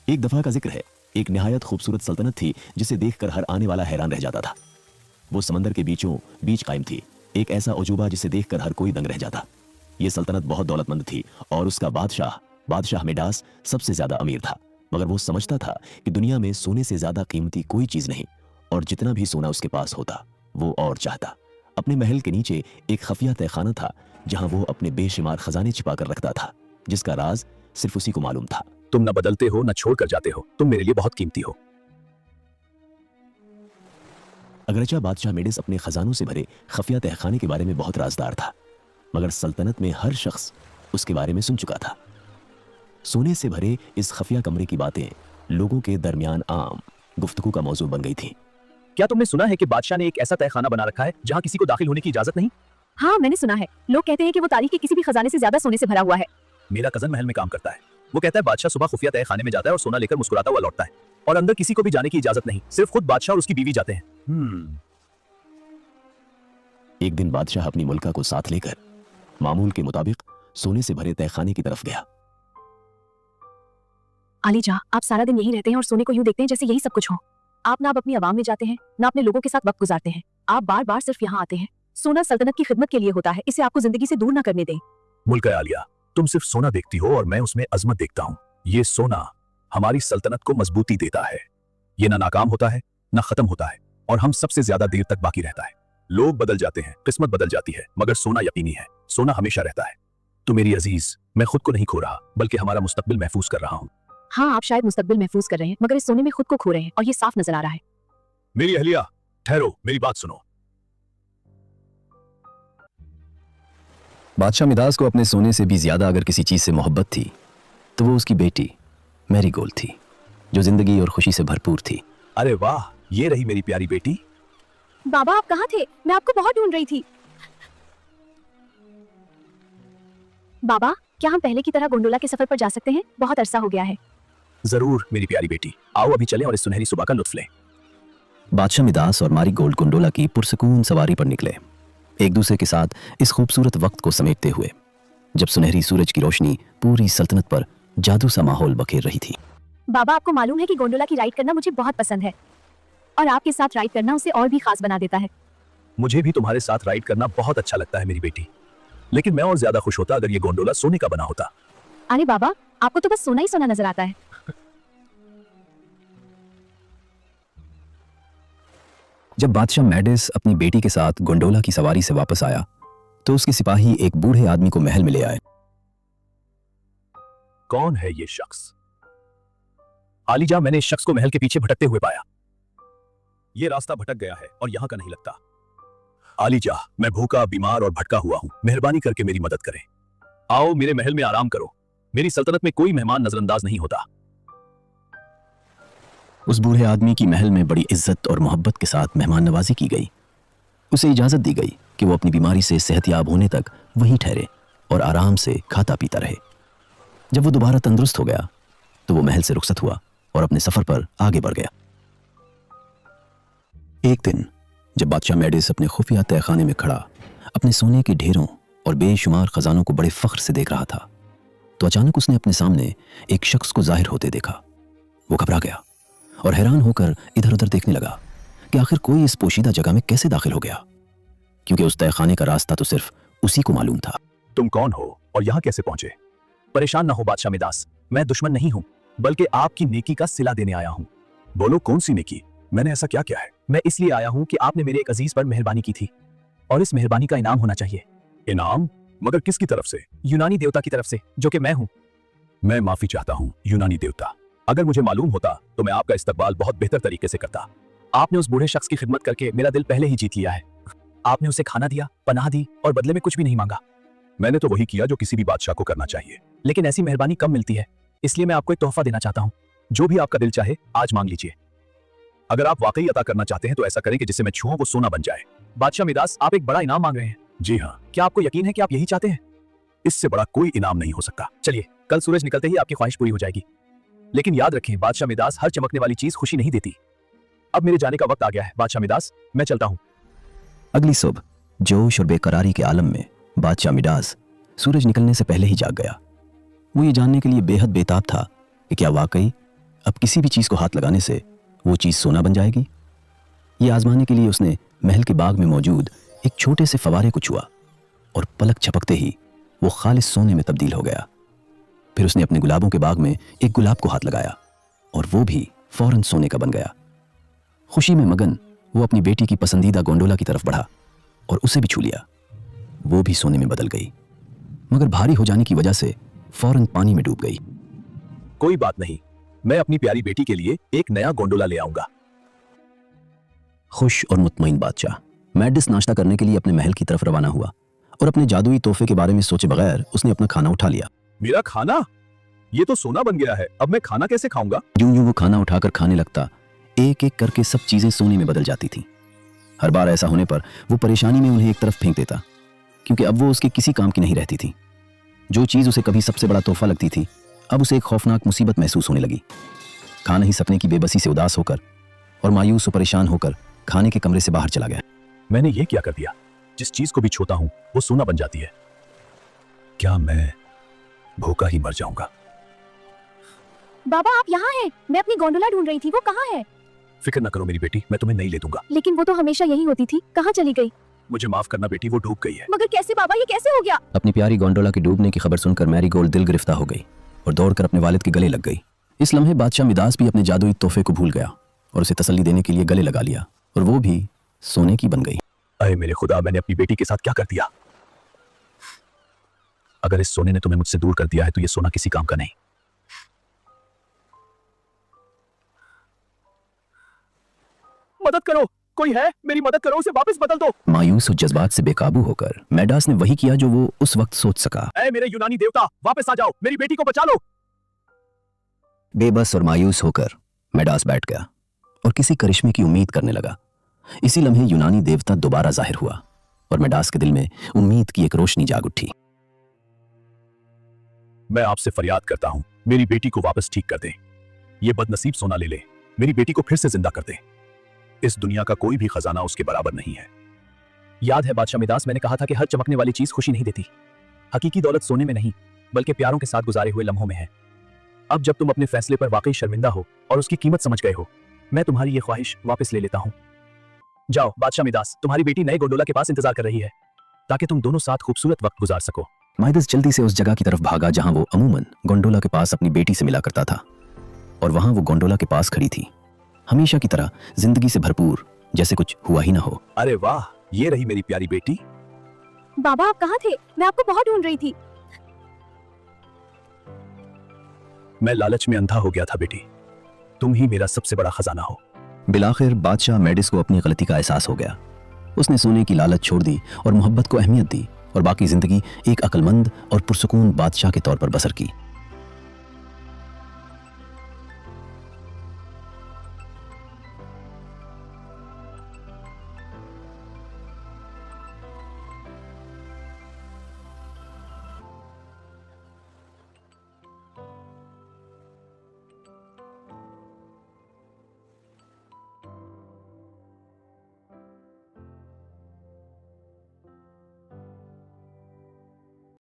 एक दफा का जिक्र है, एक निहायत खूबसूरत सल्तनत थी जिसे देखकर हर आने वाला हैरान रह जाता था। वो समंदर के बीचों बीच कायम थी, एक ऐसा अजूबा जिसे देखकर हर कोई दंग रह जाता। ये सल्तनत बहुत दौलतमंद थी और उसका बादशाह मिडास सबसे ज्यादा अमीर था, मगर वो समझता था कि दुनिया में सोने से ज्यादा कीमती कोई चीज नहीं, और जितना भी सोना उसके पास होता वो और चाहता। अपने महल के नीचे एक खफिया तहखाना था जहां वो अपने बेशुमार खजाने छिपा कर रखता था, जिसका राज सिर्फ उसी को मालूम था। तुम न बदलते हो न छोड़ कर जाते हो, तुम मेरे लिए बहुत कीमती हो। अगरचा बादशाह मेडिस अपने खजानों से भरे खफिया तहखाने के बारे में बहुत राजदार था, मगर सल्तनत में हर शख्स उसके बारे में सुन चुका था। सोने से भरे इस खफिया कमरे की बातें लोगों के दरमियान आम गुफ्तगू का मौजू बन गई थी। क्या तुमने सुना है कि बादशाह ने एक ऐसा तहखाना बना रखा है जहां किसी को दाखिल होने की इजाजत नहीं? हाँ, मैंने सुना है। लोग कहते हैं कि वो तारीख के किसी भी खजाने से ज्यादा सोने से भरा हुआ है। मेरा कजन महल में काम करता है। वो कहता है बादशाह सुबह खुफिया तहखाने में जाता है और सोना लेकर मुस्कुराता हुआ लौटता है, और अंदर किसी को भी जाने की इजाजत नहीं, सिर्फ खुद बादशाह और उसकी बीवी जाते हैं। एक दिन बादशाह अपनी मुल्का को साथ लेकर मामूल के मुताबिक सोने से भरे तहखाने की तरफ गया। आलीजा, आप सारा दिन यहीं रहते हैं और सोने को यूं देखते हैं जैसे यही सब कुछ हो। आप ना अपनी आवाम में जाते हैं, ना अपने लोगों के साथ वक्त गुजारते हैं। आप बार बार सिर्फ यहाँ आते हैं। सोना सल्तनत की खिदमत के लिए होता है, इसे आपको जिंदगी से दूर ना करने दें। मुल्क आलिया, तुम सिर्फ सोना देखती हो और मैं उसमें अजमत देखता हूँ। ये सोना हमारी सल्तनत को मजबूती देता है। ये ना नाकाम होता है ना खत्म होता है, और हम सबसे ज्यादा देर तक बाकी रहता है। लोग बदल जाते हैं, किस्मत बदल जाती है, मगर सोना यकीनी है, सोना हमेशा रहता है। तो मेरी अजीज, मैं खुद को नहीं खो रहा, बल्कि हमारा मुस्तकबिल महफूज कर रहा हूँ। हाँ, आप शायद मुस्तकबिल महफूज कर रहे हैं, मगर इस सोने में खुद को खो रहे हैं, और ये साफ नजर आ रहा है। मेरी अहलिया, ठहरो, मेरी बात सुनो। बादशाह मिदास को अपने सोने से भी ज्यादा अगर किसी चीज से मोहब्बत थी तो वो उसकी बेटी मैरीगोल्ड थी, जो जिंदगी और खुशी से भरपूर थी। अरे वाह, ये रही मेरी प्यारी बेटी। बाबा, आप कहाँ थे? मैं आपको बहुत ढूंढ रही थी। बाबा, क्या हम पहले की तरह गोंडोला के सफर पर जा सकते हैं? बहुत अरसा हो गया है। जरूर मेरी प्यारी बेटी, आओ अभी चलें और इस सुनहरी सुबह का लुत्फ लें। बादशाह मिदास और मैरीगोल्ड गोंडोला की पुरसकून सवारी पर निकले, एक दूसरे के साथ इस खूबसूरत वक्त को समेटते हुए, जब सुनहरी सूरज की रोशनी पूरी सल्तनत पर जादू सा माहौल बखेर रही थी। बाबा, आपको मालूम है कि गोंडोला की राइड करना मुझे बहुत पसंद है, और आपके साथ राइड करना उसे और भी खास बना देता है। मुझे भी तुम्हारे साथ राइड करना बहुत अच्छा लगता है मेरी बेटी, लेकिन मैं और ज्यादा खुश होता अगर ये गोंडोला सोने का बना होता। अरे बाबा, आपको तो बस सोना ही सोना नजर आता है। जब बादशाह मेडिस अपनी बेटी के साथ गोंडोला की सवारी से वापस आया तो उसके सिपाही एक बूढ़े आदमी को महल में ले आए। कौन है ये शख्स? आलीजा, मैंने इस शख्स को महल के पीछे भटकते हुए पाया। ये रास्ता भटक गया है और यहां का नहीं लगता। आलीजा, मैं भूखा, बीमार और भटका हुआ हूं, मेहरबानी करके मेरी मदद करें। आओ मेरे महल में आराम करो, मेरी सल्तनत में कोई मेहमान नजरअंदाज नहीं होता। उस बूढ़े आदमी की महल में बड़ी इज्जत और मोहब्बत के साथ मेहमान नवाजी की गई। उसे इजाजत दी गई कि वो अपनी बीमारी से सेहतयाब होने तक वहीं ठहरे और आराम से खाता पीता रहे। जब वो दोबारा तंदुरुस्त हो गया तो वो महल से रुखसत हुआ और अपने सफर पर आगे बढ़ गया। एक दिन जब बादशाह मेडिस अपने खुफिया तहखाने में खड़ा अपने सोने के ढेरों और बेशुमार खजानों को बड़े फख्र से देख रहा था, तो अचानक उसने अपने सामने एक शख्स को जाहिर होते देखा। वो घबरा गया और हैरान होकर इधर उधर देखने लगा कि आखिर कोई इस पोशीदा जगह में कैसे दाखिल हो गया, क्योंकि उस तहखाने का रास्ता तो सिर्फ उसी को मालूम था। तुम कौन हो और यहाँ कैसे पहुंचे? परेशान ना हो बादशाह मिदास, मैं दुश्मन नहीं हूँ, बल्कि आपकी नेकी का सिला देने आया हूँ। बोलो, कौन सी नेकी? मैंने ऐसा क्या किया है? मैं इसलिए आया हूँ कि आपने मेरे एक अजीज पर मेहरबानी की थी, और इस मेहरबानी का इनाम होना चाहिए। इनाम? मगर किसकी तरफ से? यूनानी देवता की तरफ से, जो कि मैं हूँ। मैं माफी चाहता हूँ यूनानी देवता, अगर मुझे मालूम होता तो मैं आपका इस्तकबाल बहुत बेहतर तरीके से करता। आपने उस बूढ़े शख्स की खिदमत करके मेरा दिल पहले ही जीत लिया है। आपने उसे खाना दिया, पनाह दी, और बदले में कुछ भी नहीं मांगा। मैंने तो वही किया जो किसी भी बादशाह को करना चाहिए, लेकिन ऐसी मेहरबानी कम मिलती है, इसलिए मैं आपको एक तोहफा देना चाहता हूँ। जो भी आपका दिल चाहे आज मांग लीजिए। अगर आप वाकई अता करना चाहते हैं तो ऐसा करें कि जिससे मैं छुऊं वो सोना बन जाए। बादशाह मिदास, आप एक बड़ा इनाम मांग रहे हैं। जी हाँ। क्या आपको यकीन है कि आप यही चाहते हैं? इससे बड़ा कोई इनाम नहीं हो सकता। चलिए, कल सूरज निकलते ही आपकी ख्वाहिश पूरी हो जाएगी। लेकिन याद रखें बादशाह मिदास, हर चमकने वाली चीज खुशी नहीं देती। अब मेरे जाने का वक्त आ गया है बादशाह मिदास, मैं चलता हूं। अगली सुबह जोश और बेकरारी के आलम में बादशाह मिडास सूरज निकलने से पहले ही जाग गया। वो ये जानने के लिए बेहद बेताब था कि क्या वाकई अब किसी भी चीज को हाथ लगाने से वो चीज सोना बन जाएगी। ये आजमाने के लिए उसने महल के बाग में मौजूद एक छोटे से फवारे को छुआ और पलक झपकते ही वो खालिस सोने में तब्दील हो गया। फिर उसने अपने गुलाबों के बाग में एक गुलाब को हाथ लगाया और वो भी फौरन सोने का बन गया। खुशी में मगन वो अपनी बेटी की पसंदीदा गोंडोला की तरफ बढ़ा और उसे भी छू लिया। वो भी सोने में बदल गई, मगर भारी हो जाने की वजह से फौरन पानी में डूब गई। कोई बात नहीं, मैं अपनी प्यारी बेटी के लिए एक नया गोंडोला ले आऊंगा। खुश और मुतमईन बादशाह मैडिस नाश्ता करने के लिए अपने महल की तरफ रवाना हुआ और अपने जादुई तोहफे के बारे में सोचे बगैर उसने अपना खाना उठा लिया। मेरा खाना? ये तो सोना बन गया है, अब मैं खाना कैसे खाऊंगा? यूं यूं वो खाना उठाकर खाने लगता, एक एक करके सब चीजें सोने में बदल जाती थीं। हर बार ऐसा होने पर वो परेशानी में उन्हें एक तरफ फेंक देता, क्योंकि अब वो उसके किसी काम की नहीं रहती थी। जो चीज उसे कभी सबसे बड़ा तोहफा लगती थी, अब उसे एक खौफनाक मुसीबत महसूस होने लगी। खाना ही सपने की बेबसी से उदास होकर और मायूस और परेशान होकर खाने के कमरे से बाहर चला गया। मैंने ये क्या कर दिया? जिस चीज को भी छूता हूं वो सोना बन जाती है। क्या मैं भूखा ही मर जाऊंगा? बाबा आप यहाँ हैं, मैं अपनी गोंडोला ढूंढ रही थी, वो कहाँ है? फिक्र न करो मेरी बेटी, मैं तुम्हें नहीं ले दूंगा। लेकिन वो तो हमेशा यही होती थी, कहाँ चली गई? मुझे माफ करना बेटी, वो डूब गई है। मगर कैसे बाबा, ये कैसे हो गया? अपनी प्यारी गोंडोला के डूबने की खबर सुनकर मैरीगोल्ड दिल गिरफ्ता हो गई और दौड़कर अपने वालिद के गले लग गई। इस लम्हे बादशाह मिदास भी अपने जादुई तोहफे को भूल गया और उसे तसल्ली देने के लिए गले लगा लिया और वो भी सोने की बन गई। अरे मेरे खुदा, मैंने अपनी बेटी के साथ क्या कर दिया? अगर इस सोने ने तुम्हें मुझसे दूर कर दिया है तो ये सोना किसी काम का नहीं। मदद करो, कोई है? मेरी मदद करो, उसे वापस बदल दो। मायूस और जज्बात से बेकाबू होकर मैडास ने वही किया जो वो उस वक्त सोच सका। ऐ मेरे यूनानी देवता, वापस आ जाओ, मेरी बेटी को बचा लो। बेबस और मायूस होकर मैडास बैठ गया और किसी करिश्मे की उम्मीद करने लगा। इसी लम्हे यूनानी देवता दोबारा जाहिर हुआ और मैडास के दिल में उम्मीद की एक रोशनी जाग उठी। मैं आपसे फरियाद करता हूं, मेरी बेटी को वापस ठीक कर दें। ये बदनसीब सोना ले ले, मेरी बेटी को फिर से जिंदा कर दें। इस दुनिया का कोई भी खजाना उसके बराबर नहीं है। याद है बादशाह मिदास, मैंने कहा था कि हर चमकने वाली चीज खुशी नहीं देती। हकीकी दौलत सोने में नहीं बल्कि प्यारों के साथ गुजारे हुए लम्हों में है। अब जब तुम अपने फैसले पर वाकई शर्मिंदा हो और उसकी कीमत समझ गए हो, मैं तुम्हारी ये ख्वाहिश वापस ले लेता हूं। जाओ बादशाह मिदास, तुम्हारी बेटी नए गोंडोला के पास इंतजार कर रही है ताकि तुम दोनों साथ खूबसूरत वक्त गुजार सको। माइदस जल्दी से उस जगह की तरफ भागा जहां वो अमूमन गोंडोला के पास अपनी बेटी से मिला करता था और वहां वो गोंडोला के पास खड़ी थी, हमेशा की तरह जिंदगी से भरपूर, जैसे कुछ हुआ ही ना हो। अरे वाह, ये रही मेरी प्यारी बेटी। बाबा आप कहाँ थे? मैं आपको बहुत ढूंढ रही थी। मैं लालच में अंधा हो गया था बेटी, तुम ही मेरा सबसे बड़ा खजाना हो। बिलाखिर बादशाह मैडिस को अपनी गलती का एहसास हो गया। उसने सोने की लालच छोड़ दी और मोहब्बत को अहमियत दी और बाकी जिंदगी एक अक्लमंद और पुरसुकून बादशाह के तौर पर बसर की।